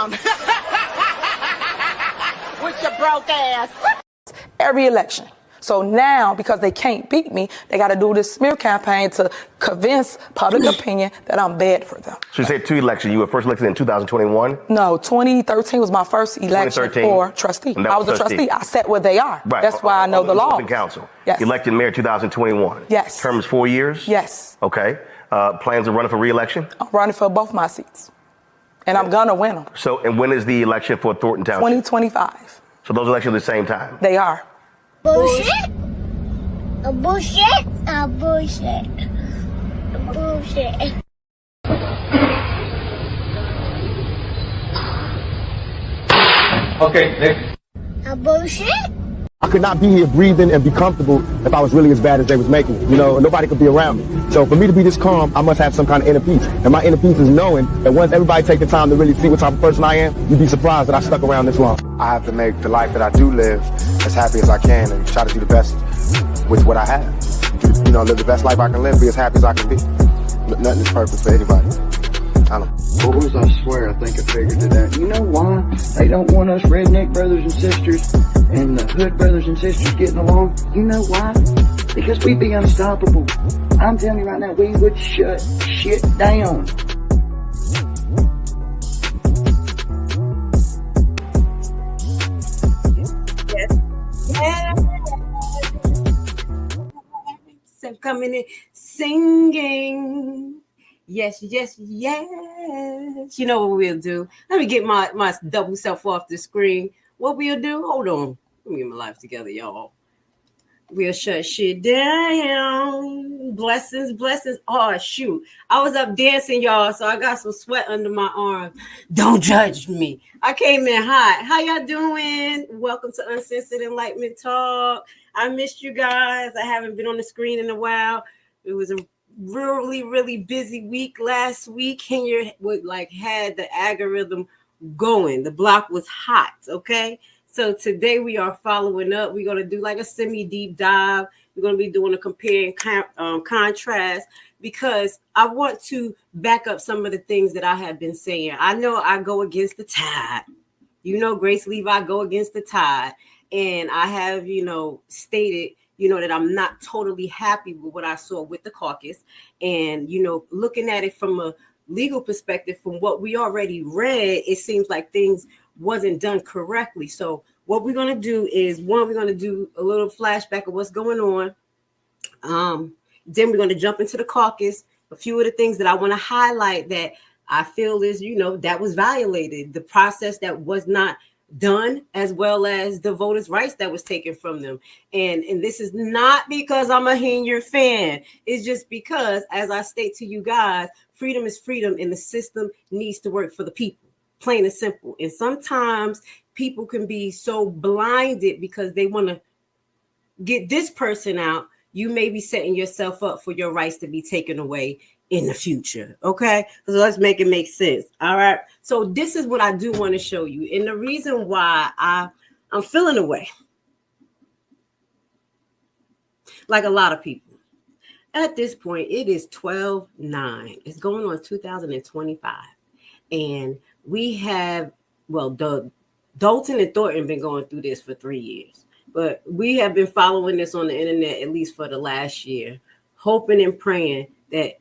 down with your broke ass. Every election. So now, because they can't beat me, they got to do this smear campaign to convince public opinion that I'm bad for them. So you said 2 elections. You were first elected in 2021? No, 2013 was my first election for trustee. I was a trustee. I sat where they are. Right. That's why I know the law. Council. Yes. Elected mayor 2021. Yes. Terms 4 years? Yes. Okay. Plans of running for re-election? I'm running for both my seats. And I'm going to win them. So, and when is the election for Thornton Township? 2025. So those elections at the same time? They are. Bullshit. A bullshit. A bullshit. A bullshit. Okay, next. A bullshit. I could not be here breathing and be comfortable if I was really as bad as they was making it. You know, nobody could be around me. So for me to be this calm, I must have some kind of inner peace. And my inner peace is knowing that once everybody take the time to really see what type of person I am, you'd be surprised that I stuck around this long. I have to make the life that I do live as happy as I can and try to do the best with what I have. You know, live the best life I can live, be as happy as I can be. Nothing is perfect for anybody. I don't know. Boys, I swear, I think I figured it out. You know why they don't want us redneck brothers and sisters and the hood brothers and sisters getting along? You know why? Because we'd be unstoppable. I'm telling you right now, we would shut shit down. I'm coming in singing. Yes, yes, yes. You know what we'll do? Let me get my double self off the screen. What we'll do? Hold on. Let me get my life together, y'all. We'll shut shit down. Blessings, blessings. Oh, shoot. I was up dancing, y'all, so I got some sweat under my arms. Don't judge me. I came in hot. How y'all doing? Welcome to Uncensored Enlightenment Talk. I missed you guys. I haven't been on the screen in a while. It was a really, really busy week last week. HENYARD had the algorithm going. The block was hot, okay? So today we are following up. We're going to do like a semi-deep dive. We're going to be doing a compare and contrast because I want to back up some of the things that I have been saying. I know I go against the tide. You know, Grace Levi, go against the tide. And I have, stated, that I'm not totally happy with what I saw with the caucus. And, looking at it from a legal perspective, from what we already read, it seems like things wasn't done correctly. So what we're going to do is, one, we're going to do a little flashback of what's going on. Then we're going to jump into the caucus. A few of the things that I want to highlight that I feel is, that was violated. The process that was not done, as well as the voters' rights that was taken from them. And this is not because I'm a HENYARD fan. It's just because, as I state to you guys, freedom is freedom and the system needs to work for the people, plain and simple. And sometimes people can be so blinded because they want to get this person out. You may be setting yourself up for your rights to be taken away in the future. Okay, so let's make it make sense. All right, so this is what I do want to show you, and the reason why I'm feeling away, like a lot of people at this point. It is 12/9. It's going on 2025, and we have the Dolton and Thornton been going through this for 3 years, but we have been following this on the internet at least for the last year, hoping and praying that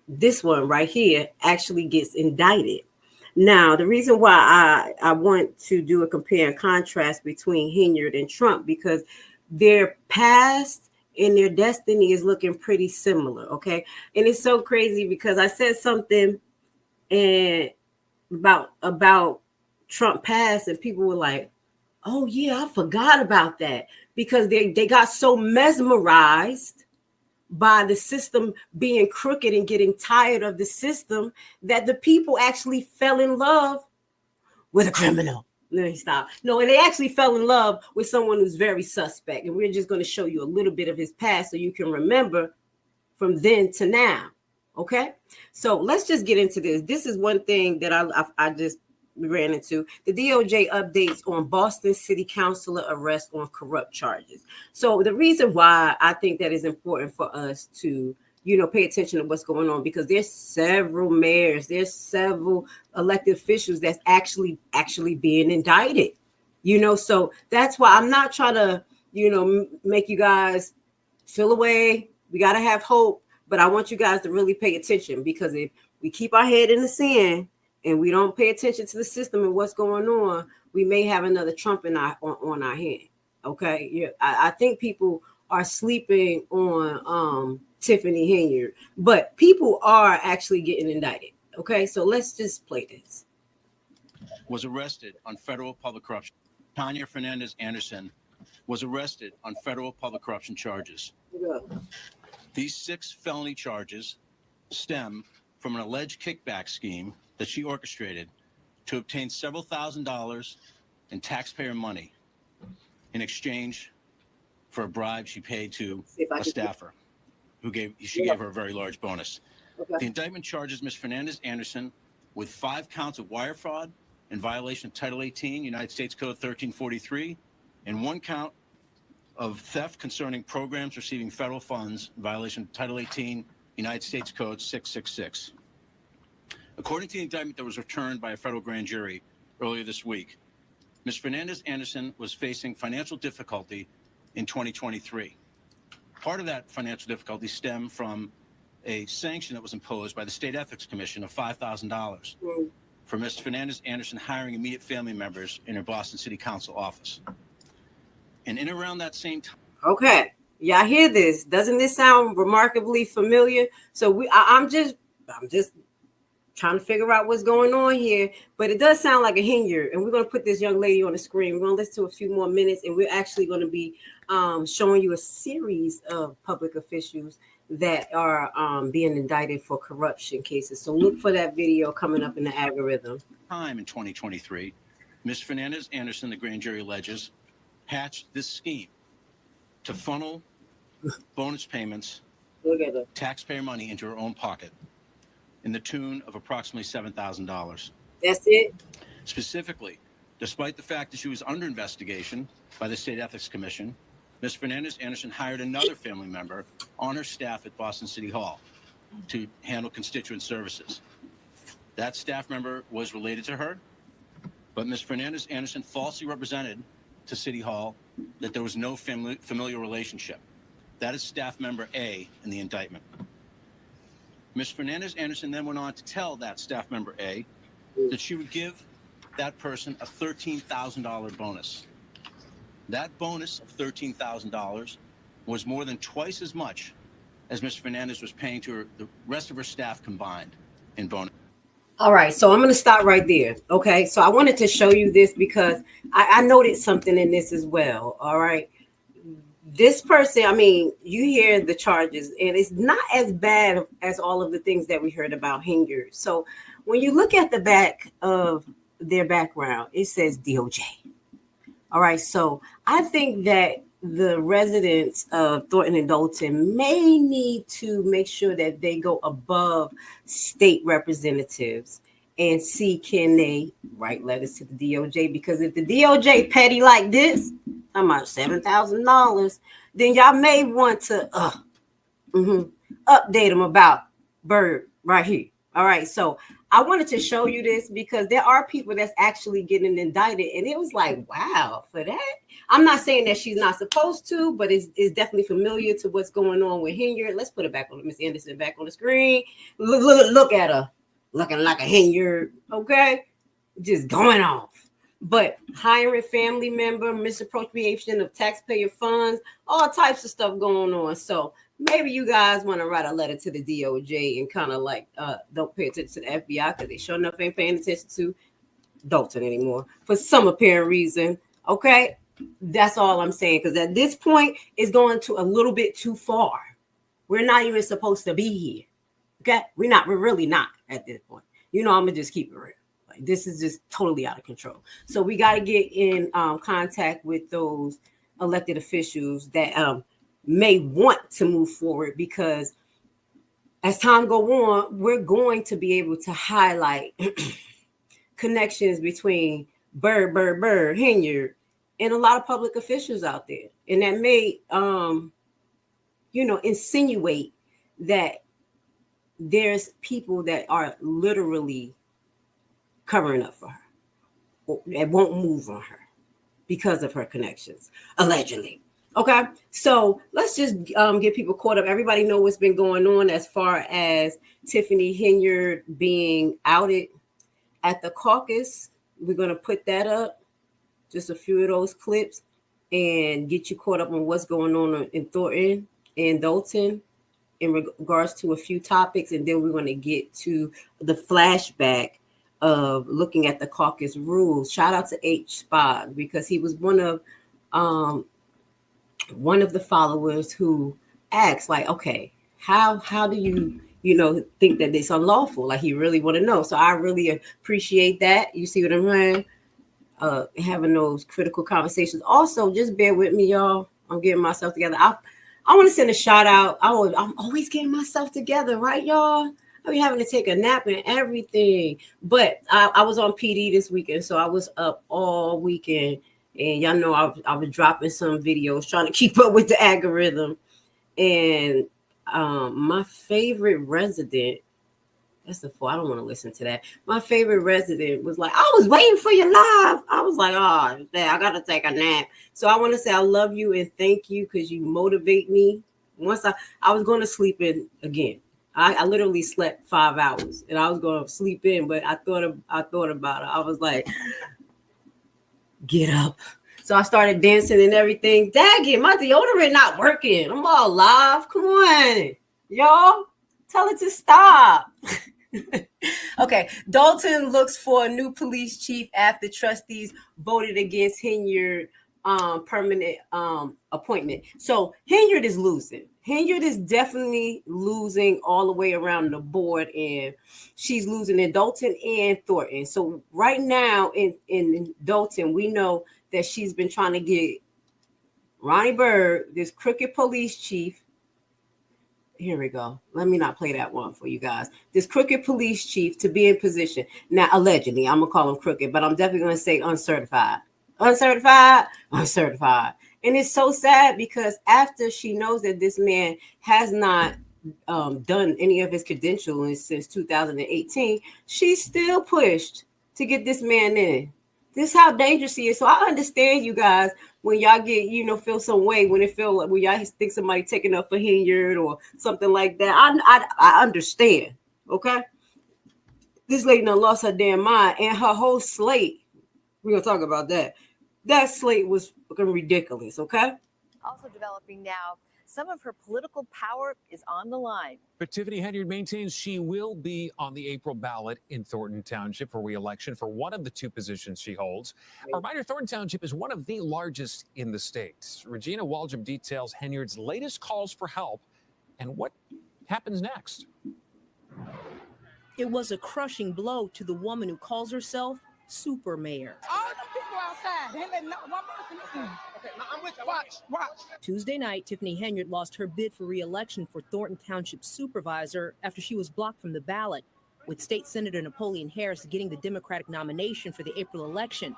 this one right here actually gets indicted. Now, the reason why I want to do a compare and contrast between HENYARD and Trump, because their past and their destiny is looking pretty similar, okay? And it's so crazy because I said something about Trump past, and people were like, oh yeah, I forgot about that, because they got so mesmerized by the system being crooked and getting tired of the system that the people actually fell in love with a criminal. No, stop. No, and they actually fell in love with someone who's very suspect. And we're just going to show you a little bit of his past so you can remember from then to now. Okay, so let's just get into this. This is one thing that I just ran into. The DOJ updates on Boston City Councilor arrest on corrupt charges. So the reason why I think that is important for us to, pay attention to what's going on, because there's several mayors, there's several elected officials that's actually being indicted, so that's why I'm not trying to, make you guys feel away. We got to have hope, but I want you guys to really pay attention, because if we keep our head in the sand and we don't pay attention to the system and what's going on, we may have another Trump on our hand. Okay. Yeah. I think people are sleeping on Tiffany Henyard, but people are actually getting indicted. Okay. So let's just play this. Was arrested on federal public corruption. Tanya Fernandez Anderson was arrested on federal public corruption charges. These 6 felony charges stem from an alleged kickback scheme that she orchestrated to obtain several $1,000s in taxpayer money in exchange for a bribe she paid to a staffer who gave her a very large bonus. Okay. The indictment charges Ms. Fernandez Anderson with 5 counts of wire fraud in violation of Title 18, United States Code 1343, and 1 count of theft concerning programs receiving federal funds in violation of Title 18, United States Code 666. According to the indictment that was returned by a federal grand jury earlier this week, Ms. Fernandez Anderson was facing financial difficulty in 2023. Part of that financial difficulty stemmed from a sanction that was imposed by the State Ethics Commission of $5,000 for Ms. Fernandez Anderson hiring immediate family members in her Boston City Council office. And in around that same time. Okay. Y'all hear this? Doesn't this sound remarkably familiar? So I'm just trying to figure out what's going on here, but it does sound like a Henyard. And we're going to put this young lady on the screen. We're going to listen to a few more minutes, and we're actually going to be showing you a series of public officials that are being indicted for corruption cases. So look for that video coming up in the algorithm. Time in 2023, Ms. Fernandez Anderson, the grand jury alleges, hatched this scheme to funnel bonus payments, taxpayer money into her own pocket in the tune of approximately $7,000. That's it. Specifically, despite the fact that she was under investigation by the State Ethics Commission, Ms. Fernandez Anderson hired another family member on her staff at Boston City Hall to handle constituent services. That staff member was related to her, but Ms. Fernandez Anderson falsely represented to City Hall that there was no familial relationship. That is staff member A in the indictment. Ms. Fernandez Anderson then went on to tell that staff member A that she would give that person a $13,000 bonus. That bonus of $13,000 was more than twice as much as Ms. Fernandez was paying to the rest of her staff combined in bonus. All right, so I'm going to stop right there. Okay, so I wanted to show you this because I noted something in this as well. All right, this person, I mean, you hear the charges, and it's not as bad as all of the things that we heard about Henyard. So when you look at the back of their background, it says DOJ. All right, so I think that the residents of Thornton and Dolton may need to make sure that they go above state representatives and see, can they write letters to the DOJ? Because if the DOJ petty like this, I'm about $7,000, then y'all may want to update them about Bird right here. All right, so I wanted to show you this because there are people that's actually getting indicted, and it was like, wow, for that. I'm not saying that she's not supposed to, but it's definitely familiar to what's going on with Henyard. Let's put it back on Miss Anderson back on the screen. Look at her looking like a Henyard, okay? Just going off. But hiring family member, misappropriation of taxpayer funds, all types of stuff going on. So maybe you guys want to write a letter to the DOJ and kind of like don't pay attention to the FBI because they sure enough ain't paying attention to Dolton anymore for some apparent reason. Okay, that's all I'm saying, because at this point it's going to a little bit too far. We're not even supposed to be here. Okay, we're really not at this point. I'm gonna just keep it real. Like, this is just totally out of control. So we got to get in contact with those elected officials that may want to move forward, because as time go on, we're going to be able to highlight connections between Bird, Henyard, and a lot of public officials out there. And that may, insinuate that there's people that are literally covering up for her. It won't move on her because of her connections, allegedly. Okay, so let's just get people caught up. Everybody know what's been going on as far as Tiffany Henyard being outed at the caucus. We're going to put that up, just a few of those clips, and get you caught up on what's going on in Thornton and Dolton in regards to a few topics. And then we're going to get to the flashback of looking at the caucus rules. Shout out to H. Spog, because he was one of the followers who asked, like, okay, how do you think that it's unlawful? Like, he really want to know. So I really appreciate that. You see what I'm saying? Having those critical conversations. Also, just bear with me, y'all. I'm getting myself together. I want to send a shout out. I'm always getting myself together, right, y'all? I be having to take a nap and everything. But I was on PD this weekend, so I was up all weekend. And y'all know I was dropping some videos, trying to keep up with the algorithm. And my favorite resident, that's the four. I don't want to listen to that. My favorite resident was like, I was waiting for your live. I was like, oh, I got to take a nap. So I want to say I love you and thank you because you motivate me. Once I was going to sleep in again. I literally slept 5 hours and I was going to sleep in, but I thought about it. I was like, get up. So I started dancing and everything. Dang it, my deodorant not working. I'm all live. Come on, y'all. Tell it to stop. Okay, Dolton looks for a new police chief after trustees voted against Henyard permanent appointment. So Henyard is losing. Henyard is definitely losing all the way around the board, and she's losing in Dolton and Thornton. So right now in Dolton, we know that she's been trying to get Ronnie Bird, this crooked police chief. Here we go. Let me not play that one for you guys. This crooked police chief to be in position. Now, allegedly, I'm going to call him crooked, but I'm definitely going to say uncertified. Uncertified. And it's so sad because after she knows that this man has not done any of his credentials since 2018, she still pushed to get this man in. This is how dangerous he is. So I understand you guys when y'all get, feel some way when y'all think somebody taking up for Henyard or something like that. I understand. Okay. This lady done lost her damn mind and her whole slate. We're going to talk about that. That slate was fucking ridiculous. Okay. Also developing now, some of her political power is on the line. But Tiffany Henyard maintains she will be on the April ballot in Thornton Township for re-election for one of the two positions she holds. A reminder, Thornton Township is one of the largest in the state. Regina Waldrop details Henyard's latest calls for help and what happens next. It was a crushing blow to the woman who calls herself Super Mayor. All the people outside, they let one person in. Okay, I'm with you. Watch. Tuesday night, Tiffany Henyard lost her bid for re-election for Thornton Township supervisor after she was blocked from the ballot, with State Senator Napoleon Harris getting the Democratic nomination for the April election.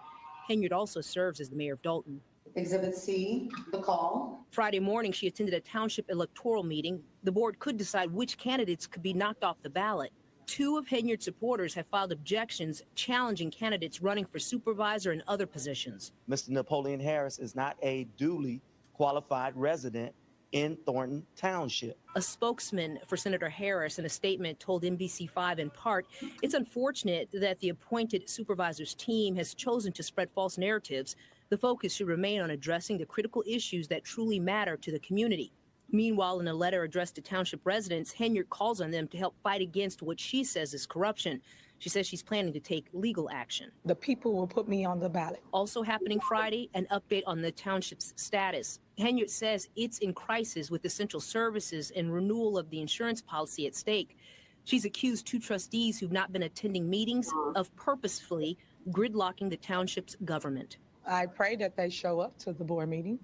Henyard also serves as the mayor of Dolton. Exhibit C, the call. Friday morning, she attended a township electoral meeting. The board could decide which candidates could be knocked off the ballot. 2 of Henyard's supporters have filed objections challenging candidates running for supervisor and other positions. Mr. Napoleon Harris is not a duly qualified resident in Thornton Township. A spokesman for Senator Harris in a statement told NBC5 in part, it's unfortunate that the appointed supervisor's team has chosen to spread false narratives. The focus should remain on addressing the critical issues that truly matter to the community. Meanwhile, in a letter addressed to township residents, Henyard calls on them to help fight against what she says is corruption. She says she's planning to take legal action. The people will put me on the ballot. Also happening Friday, an update on the township's status. Henyard says it's in crisis with essential services and renewal of the insurance policy at stake. She's accused 2 trustees who've not been attending meetings of purposefully gridlocking the township's government. I pray that they show up to the board meeting,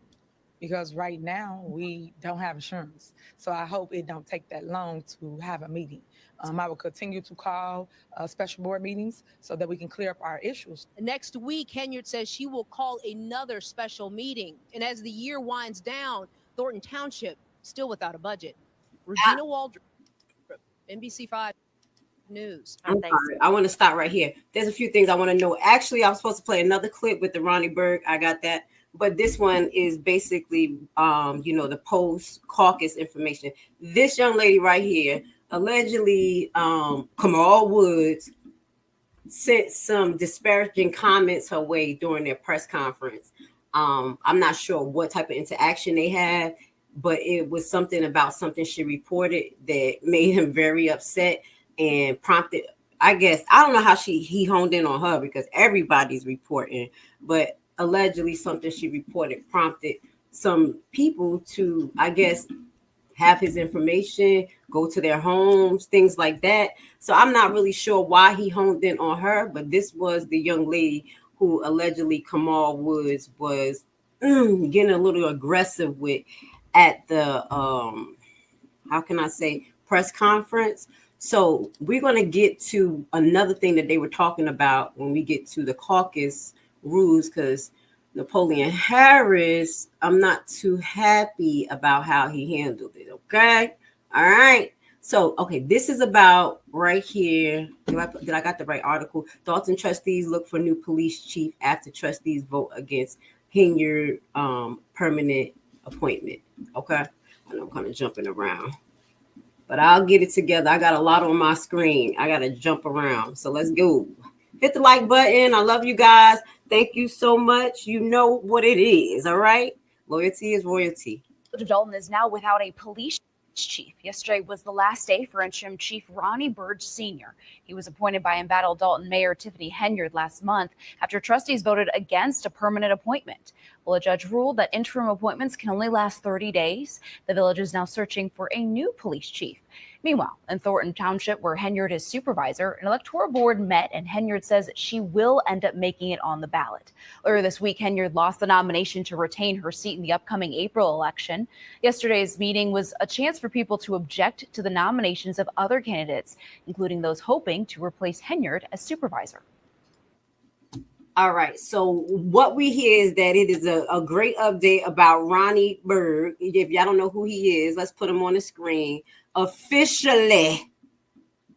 because right now we don't have insurance. So I hope it don't take that long to have a meeting. I will continue to call special board meetings so that we can clear up our issues. Next week, Henyard says she will call another special meeting. And as the year winds down, Thornton Township still without a budget. Regina Waldrop. NBC5 News. I'm sorry. I want to stop right here. There's a few things I want to know. Actually, I was supposed to play another clip with the Ronnie Berg. I got that. But this one is basically, the post-caucus information. This young lady right here, allegedly, Kamal Woods sent some disparaging comments her way during their press conference. I'm not sure what type of interaction they had, but it was something about something she reported that made him very upset and prompted, I guess, I don't know how he honed in on her because everybody's reporting, but allegedly something she reported prompted some people to, I guess, have his information, go to their homes, things like that. So I'm not really sure why he honed in on her, but this was the young lady who allegedly Kamal Woods was getting a little aggressive with at the, press conference. So we're going to get to another thing that they were talking about when we get to the caucus rules, because Napoleon Harris, I'm not too happy about how he handled it. Okay. All right. So, okay, this is about right here. Did I got the right article? Dolton trustees look for new police chief after trustees vote against HENYARD permanent appointment. Okay. I know I'm kind of jumping around, but I'll get it together. I got a lot on my screen. I got to jump around. So let's go. Hit the like button. I love you guys. Thank you so much. You know what it is. All right. Loyalty is royalty. Dolton is now without a police chief. Yesterday was the last day for interim chief Ronnie Berg Sr. He was appointed by embattled Dolton Mayor Tiffany Henyard last month after trustees voted against a permanent appointment. Well, a judge ruled that interim appointments can only last 30 days. The village is now searching for a new police chief. Meanwhile, in Thornton Township, where Henyard is supervisor, an electoral board met and Henyard says she will end up making it on the ballot. Earlier this week, Henyard lost the nomination to retain her seat in the upcoming April election. Yesterday's meeting was a chance for people to object to the nominations of other candidates, including those hoping to replace Henyard as supervisor. All right. So what we hear is that it is a great update about Ronnie Berg. If y'all don't know who he is, let's put him on the screen. Officially,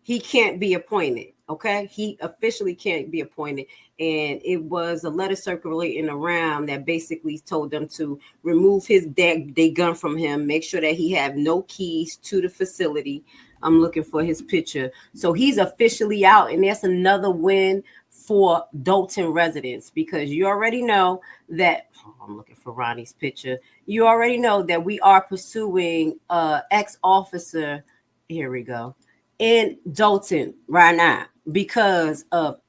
he can't be appointed. Okay. He officially can't be appointed. And it was a letter circulating around that basically told them to remove his they gun from him, make sure that he have no keys to the facility. I'm looking for his picture. So he's officially out. And that's another win for Dolton residents, because you already know that I'm looking for Ronnie's picture. You already know that we are pursuing ex-officer. Here we go. In Dolton right now because of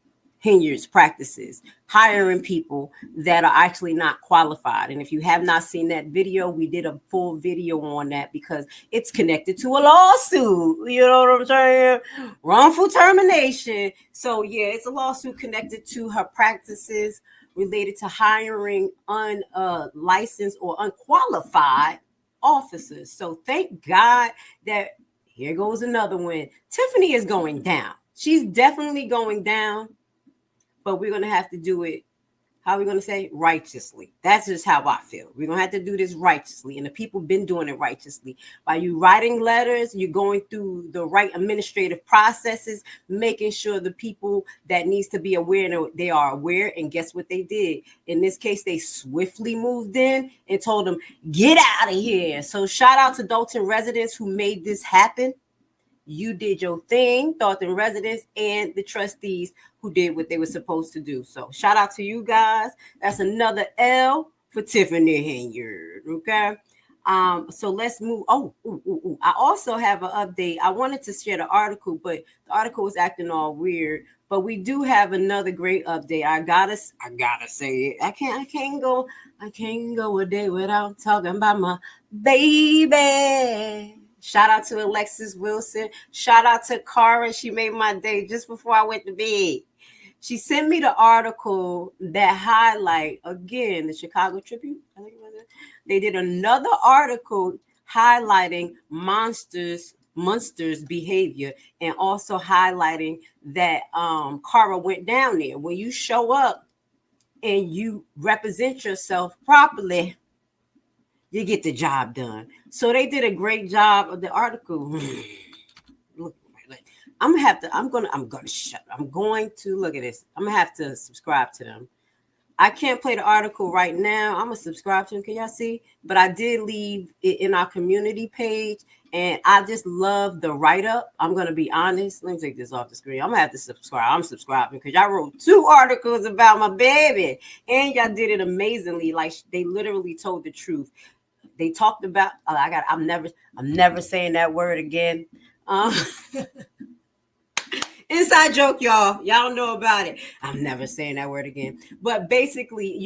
Henyard's practices, hiring people that are actually not qualified. And if you have not seen that video, we did a full video on that because it's connected to a lawsuit. You know what I'm saying? Wrongful termination. So yeah, it's a lawsuit connected to her practices related to hiring unlicensed or unqualified officers. So thank God that here goes another one. Tiffany is going down. She's definitely going down. But we're going to have to do it, how are we going to say? Righteously. That's just how I feel. We're going to have to do this righteously. And the people been doing it righteously. By you writing letters, you're going through the right administrative processes, making sure the people that needs to be aware, they are aware. And guess what they did? In this case, they swiftly moved in and told them, get out of here. So shout out to Dolton residents who made this happen. You did your thing, Thornton residents and the trustees who did what they were supposed to do. So shout out to you guys. That's another L for Tiffany Henyard. Okay. So let's move. I also have an update. I wanted to share the article, but the article was acting all weird. But we do have another great update. I gotta say it. I can't go a day without talking about my baby. Shout out to Alexis Wilson. Shout out to Cara. She made my day just before I went to bed. She sent me the article that highlight, again, the Chicago Tribune. I think it was it. They did another article highlighting Monsters behavior and also highlighting that Cara went down there. When you show up and you represent yourself properly, you get the job done. So they did a great job of the article. Look, I'm going to look at this. I'm gonna have to subscribe to them. I can't play the article right now. I'm gonna subscribe to them. Can y'all see? But I did leave it in our community page, and I just love the write-up. I'm gonna be honest. Let me take this off the screen. I'm gonna have to subscribe. I'm subscribing because y'all wrote 2 articles about my baby, and y'all did it amazingly. Like they literally told the truth. They talked about. I'm never saying that word again. Inside joke, y'all. Y'all know about it. I'm never saying that word again. But basically,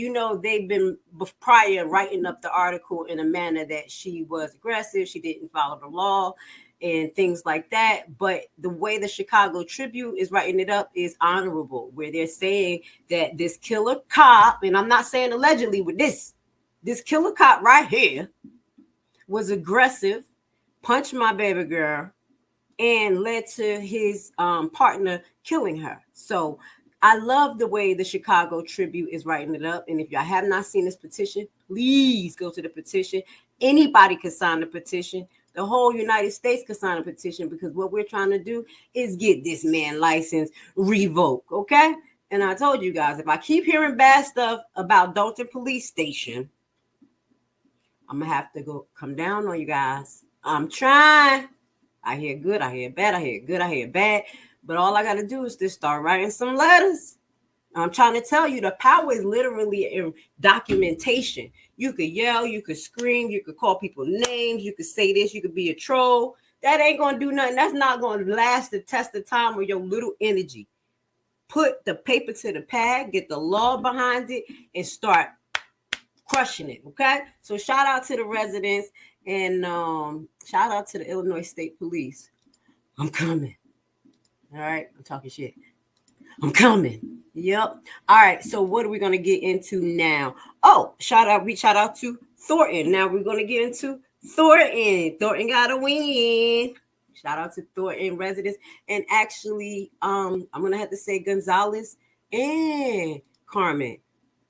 they've been prior writing up the article in a manner that she was aggressive. She didn't follow the law and things like that. But the way the Chicago Tribune is writing it up is honorable, where they're saying that this killer cop, and I'm not saying allegedly with this killer cop right here was aggressive, punched my baby girl, and led to his partner killing her. So I love the way the Chicago Tribune is writing it up. And if y'all have not seen this petition, please go to the petition. Anybody can sign the petition. The whole United States can sign a petition, because what we're trying to do is get this man license revoked, okay? And I told you guys, if I keep hearing bad stuff about Dolton Police Station, I'm going to have to come down on you guys. I'm trying. I hear good, I hear bad, I hear good, I hear bad. But all I got to do is just start writing some letters. I'm trying to tell you, the power is literally in documentation. You could yell, you could scream, you could call people names, you could say this, you could be a troll. That ain't going to do nothing. That's not going to last the test of time with your little energy. Put the paper to the pad, get the law behind it, and start crushing it, okay? So shout out to the residents. And shout out to the Illinois State Police. I'm coming. All right. I'm talking shit. I'm coming. Yep. All right. So what are we going to get into now? Oh, shout out to Thornton. Now we're going to get into Thornton. Thornton got a win. Shout out to Thornton residents. And actually, I'm going to have to say Gonzalez and Carmen.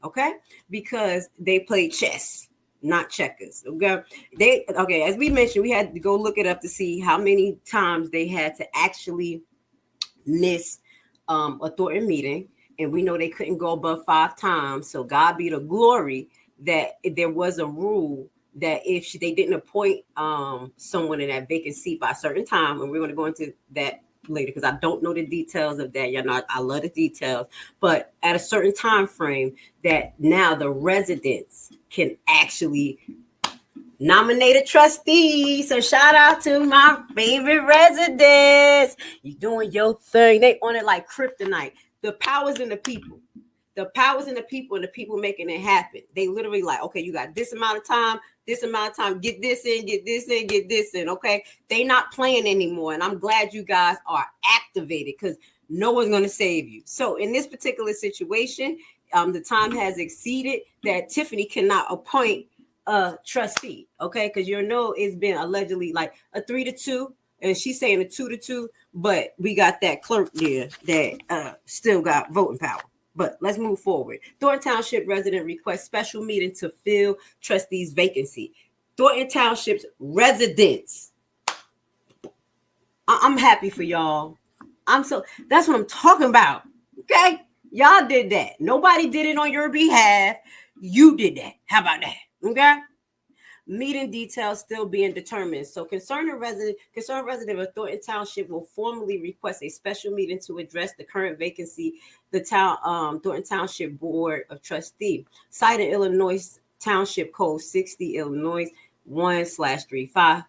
Okay. Because they played chess, not checkers. Okay. As we mentioned, we had to go look it up to see how many times they had to actually miss a Thornton meeting, and we know they couldn't go above 5 times. So God be the glory that there was a rule that if they didn't appoint someone in that vacant seat by a certain time, and we're going to go into that later because I don't know the details of that. Y'all know I love the details, but at a certain time frame, that now the residents can actually nominate a trustee. So shout out to my favorite residents. You doing your thing. They on it like kryptonite. The power's in the people. The power's in the people, and the people making it happen. They literally like, okay, you got this amount of time, get this in, get this in, get this in. Okay. They not playing anymore. And I'm glad you guys are activated, because no one's going to save you. So in this particular situation, the time has exceeded that Tiffany cannot appoint a trustee. Okay. Because it's been allegedly like a 3-2, and she's saying a 2-2, but we got that clerk there that still got voting power. But let's move forward. Thornton Township resident requests special meeting to fill trustee's vacancy. Thornton Township's residents. I'm happy for y'all. That's what I'm talking about. Okay. Y'all did that. Nobody did it on your behalf. You did that. How about that? Okay. Meeting details still being determined. So concerned resident of Thornton Township will formally request a special meeting to address the current vacancy. The Thornton Township Board of Trustees, cited Illinois Township Code 60, Illinois 1/35-5.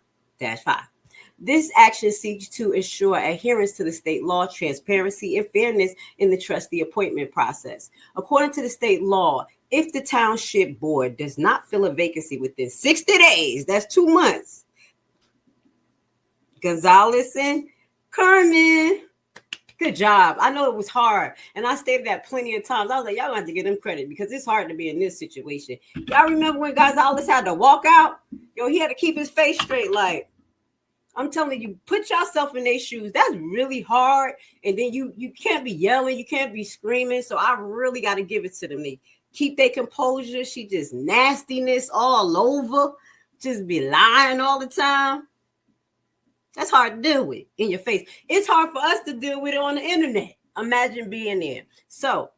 This action seeks to ensure adherence to the state law, transparency, and fairness in the trustee appointment process. According to the state law, if the township board does not fill a vacancy within 60 days, that's 2 months. Gonzalez and Carmen, good job. I know it was hard, and I stated that plenty of times. I was like, y'all gonna have to give them credit, because it's hard to be in this situation. Y'all remember when Gonzalez had to walk out? He had to keep his face straight. Like, I'm telling you, put yourself in their shoes. That's really hard. And then you can't be yelling, you can't be screaming. So I really got to give it to them. They keep their composure. She just nastiness all over, just be lying all the time. That's hard to deal with in your face. It's hard for us to deal with it on the internet. Imagine being there. So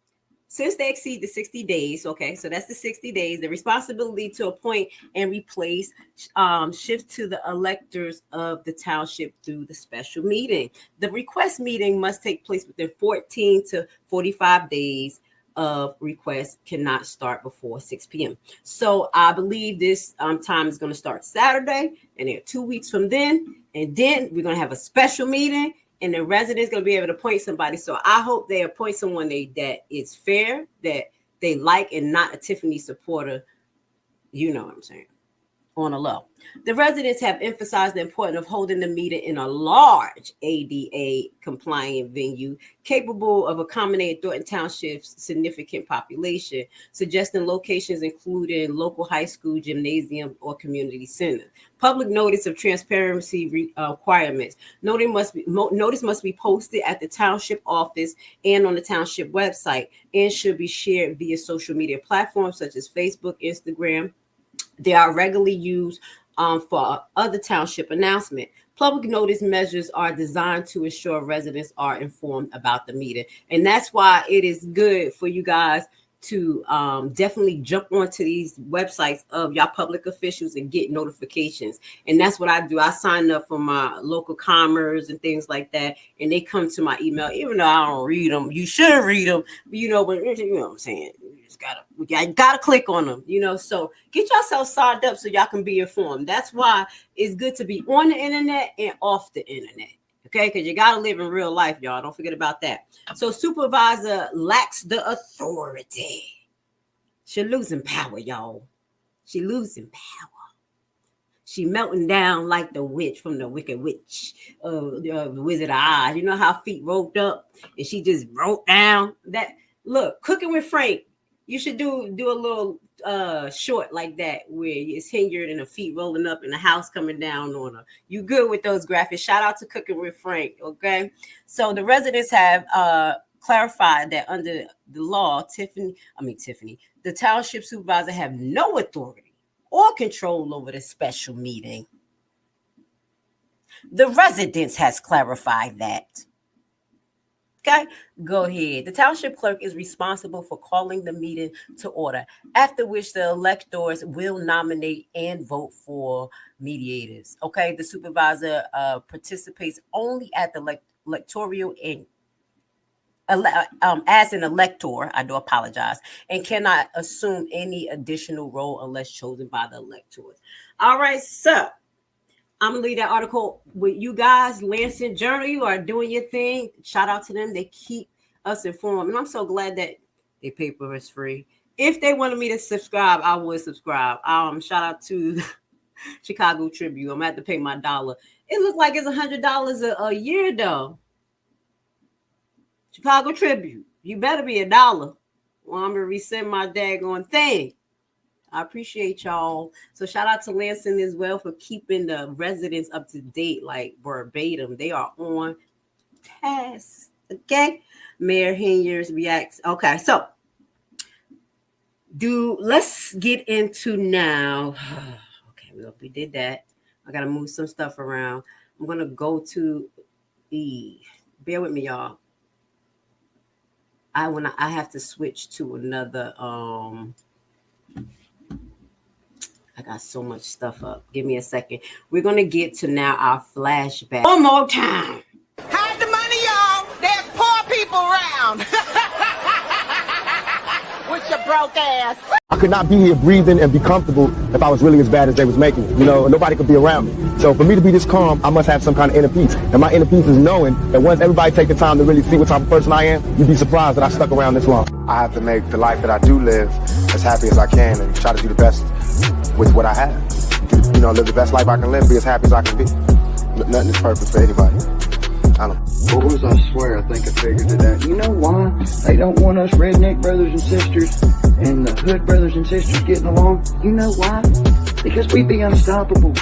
since they exceed the 60 days, okay, so that's the 60 days, the responsibility to appoint and replace shifts to the electors of the township through the special meeting. The request meeting must take place within 14 to 45 days of request, cannot start before 6 p.m. So I believe this time is going to start Saturday, and then 2 weeks from then, and then we're going to have a special meeting, and the residents going to be able to appoint somebody. So I hope they appoint someone that is fair, that they like, and not a Tiffany supporter. You know what I'm saying? On a low. The residents have emphasized the importance of holding the meeting in a large ADA compliant venue capable of accommodating Thornton Township's significant population, suggesting locations including local high school, gymnasium, or community center. Public notice of transparency requirements. Notice must be posted at the township office and on the township website, and should be shared via social media platforms such as Facebook, Instagram. They are regularly used for other township announcement. Public notice measures are designed to ensure residents are informed about the meeting. And that's why it is good for you guys to definitely jump onto these websites of y'all public officials and get notifications. And that's what I do. I sign up for my local commerce and things like that. And they come to my email, even though I don't read them. You should read them. But you know what I'm saying? You gotta click on them, so get yourself signed up so y'all can be informed. That's why it's good to be on the internet and off the internet, okay? Because you gotta live in real life, y'all. Don't forget about that. So supervisor lacks the authority. She losing power, y'all. She losing power. She melting down like the witch from the Wicked Witch, the Wizard of Oz. You know how feet rolled up and she just broke down. That look, Cooking with Frank. You should do a little short like that where it's HENYARD and the feet rolling up and the house coming down on her. You good with those graphics. Shout out to Cooking with Frank, okay? So the residents have clarified that under the law, the township supervisor have no authority or control over the special meeting. The residents has clarified that. Okay, go ahead. The township clerk is responsible for calling the meeting to order, after which the electors will nominate and vote for mediators. Okay, the supervisor participates only at the electoral end. As an elector, I do apologize, and cannot assume any additional role unless chosen by the electors. All right, so I'm gonna leave that article with you guys. Lansing Journal, you are doing your thing. Shout out to them. They keep us informed. And I'm so glad that their paper is free. If they wanted me to subscribe, I would subscribe. Shout out to Chicago Tribune. I'm gonna have to pay my $1. It looked like it's $100 a year though. Chicago Tribune, you better be $1. Well, I'm gonna resend my daggone thing. I appreciate y'all. So shout out to Lansing as well for keeping the residents up to date, like verbatim. They are on task. Okay. Mayor HENYARD reacts. Okay, so let's get into now. Okay, we did that. I gotta move some stuff around. I'm gonna go to bear with me, y'all. I have to switch to another I got so much stuff up. Give me a second. We're going to get to now our flashback. One more time. Hide the money, y'all. There's poor people around. With your broke ass. I could not be here breathing and be comfortable if I was really as bad as they was making it. Nobody could be around me. So for me to be this calm, I must have some kind of inner peace. And my inner peace is knowing that once everybody take the time to really see what type of person I am, you'd be surprised that I stuck around this long. I have to make the life that I do live as happy as I can and try to do the best with what I have. Live the best life I can live, be as happy as I can be. Nothing is perfect for anybody. I don't. What was I swear? I think I figured it out. You know why they don't want us redneck brothers and sisters and the hood brothers and sisters getting along? You know why? Because we'd be unstoppable.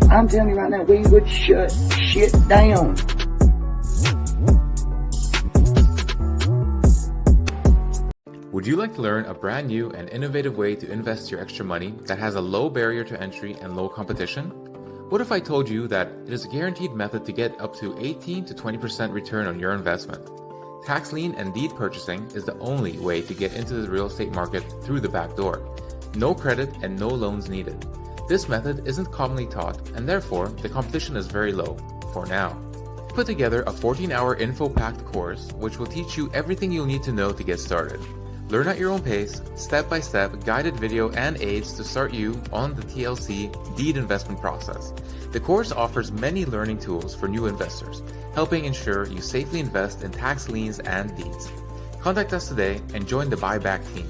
I'm telling you right now, we would shut shit down. Would you like to learn a brand new and innovative way to invest your extra money that has a low barrier to entry and low competition? What if I told you that it is a guaranteed method to get up to 18 to 20% return on your investment? Tax lien and deed purchasing is the only way to get into the real estate market through the back door. No credit and no loans needed. This method isn't commonly taught, and therefore the competition is very low, for now. Put together a 14-hour info-packed course which will teach you everything you'll need to know to get started. Learn at your own pace, step-by-step guided video and aids to start you on the TLC deed investment process. The course offers many learning tools for new investors, helping ensure you safely invest in tax liens and deeds. Contact us today and join the buyback team.